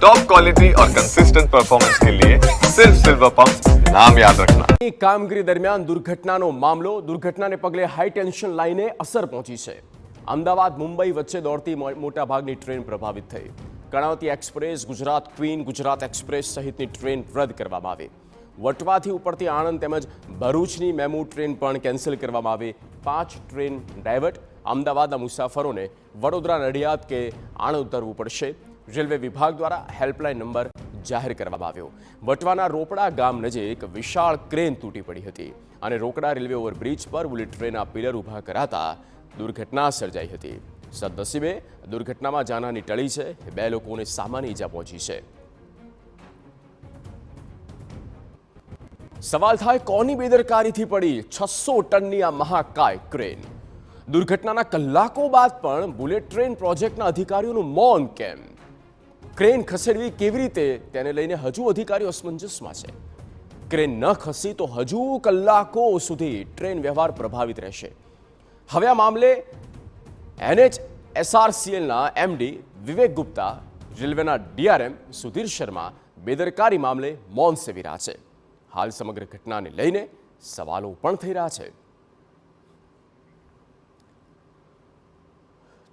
Top quality और consistent performance के लिए सिर्फ सिल्वर पंप नाम याद रखना। કામગીરી દરમિયાન દુર્ઘટનાનો મામલો દુર્ઘટનાને પગલે હાઈ ટેન્શન લાઇને અસર પહોંચી છે। અમદાવાદ મુંબઈ વચ્ચે દોડતી મોટાભાગની ટ્રેન પ્રભાવિત થઈ। Karnavati express, Gujarat queen, Gujarat express સહિતની ટ્રેન રદ કરવામાં આવી। વટવાથી ઉપડતી આણંદ તેમજ ભરૂચની મેમુ ટ્રેન પણ કેન્સલ કરવામાં આવી। 5 ટ્રેન ડાયવર્ટ। અમદાવાદના મુસાફરોને વડોદરા, નડિયાદ કે આણંદ ઉતરવું પડશે। રેલવે વિભાગ દ્વારા હેલ્પલાઇન નંબર જાહેર કરવામાં આવ્યો। વટવાના રોપડા ગામ નજીક વિશાળ ક્રેન તૂટી પડી હતી અને રોકડા રેલવે ઓવરબ્રિજ પર બુલેટ ટ્રેનના પિલર ઊભા કરાતા દુર્ઘટના સર્જાઈ હતી। સદનસીબે દુર્ઘટનામાં જાનહાની ટળી છે। 2 લોકોને સામાન્ય ઈજા પહોંચી છે। સવાલ થાય, કોની બેદરકારીથી પડી 600 ટનની આ મહાકાય ક્રેન? દુર્ઘટનાના કલાકો બાદ પણ બુલેટ ટ્રેન પ્રોજેક્ટના અધિકારીઓનું મૌન કેમ? ક્રેન ખસેડવી કેવી રીતે તેને લઈને હજુ અધિકારીઓ અસમંજસમાં છે। ક્રેન ન ખસી તો હજુ કલાકો સુધી ટ્રેન વ્યવહાર પ્રભાવિત રહેશે। હવે આ મામલે NHSRCLના MD વિવેક ગુપ્તા, રેલવેના DRM સુધીર શર્મા બેદરકારી મામલે મૌન સેવી રહ્યા છે। હાલ સમગ્ર ઘટનાને લઈને સવાલો પણ થઈ રહ્યા છે।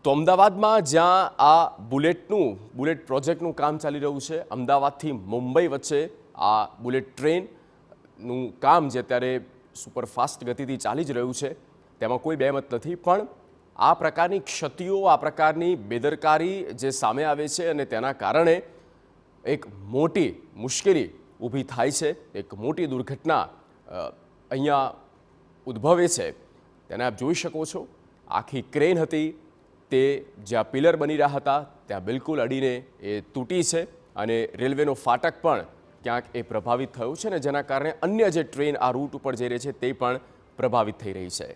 તો અમદાવાદમાં જ્યાં આ બુલેટ પ્રોજેક્ટનું કામ ચાલી રહ્યું છે, અમદાવાદથી મુંબઈ વચ્ચે આ બુલેટ ટ્રેનનું કામ જે અત્યારે સુપરફાસ્ટ ગતિથી ચાલી જ રહ્યું છે, તેમાં કોઈ બેમત નથી। પણ આ પ્રકારની ક્ષતિઓ, આ પ્રકારની બેદરકારી જે સામે આવે છે અને તેના કારણે એક મોટી મુશ્કેલી ઊભી થાય છે, એક મોટી દુર્ઘટના અહીંયા ઉદ્ભવે છે। તેને આપ જોઈ શકો છો, આખી ક્રેન હતી તે જ્યાં પિલર બની રહ્યા હતા ત્યાં બિલકુલ અડીને એ તૂટી છે અને રેલવેનો ફાટક પણ ક્યાંક એ પ્રભાવિત થયું છે ને જેના કારણે અન્ય જે ટ્રેન આ રૂટ ઉપર જઈ રહી છે તે પણ પ્રભાવિત થઈ રહી છે।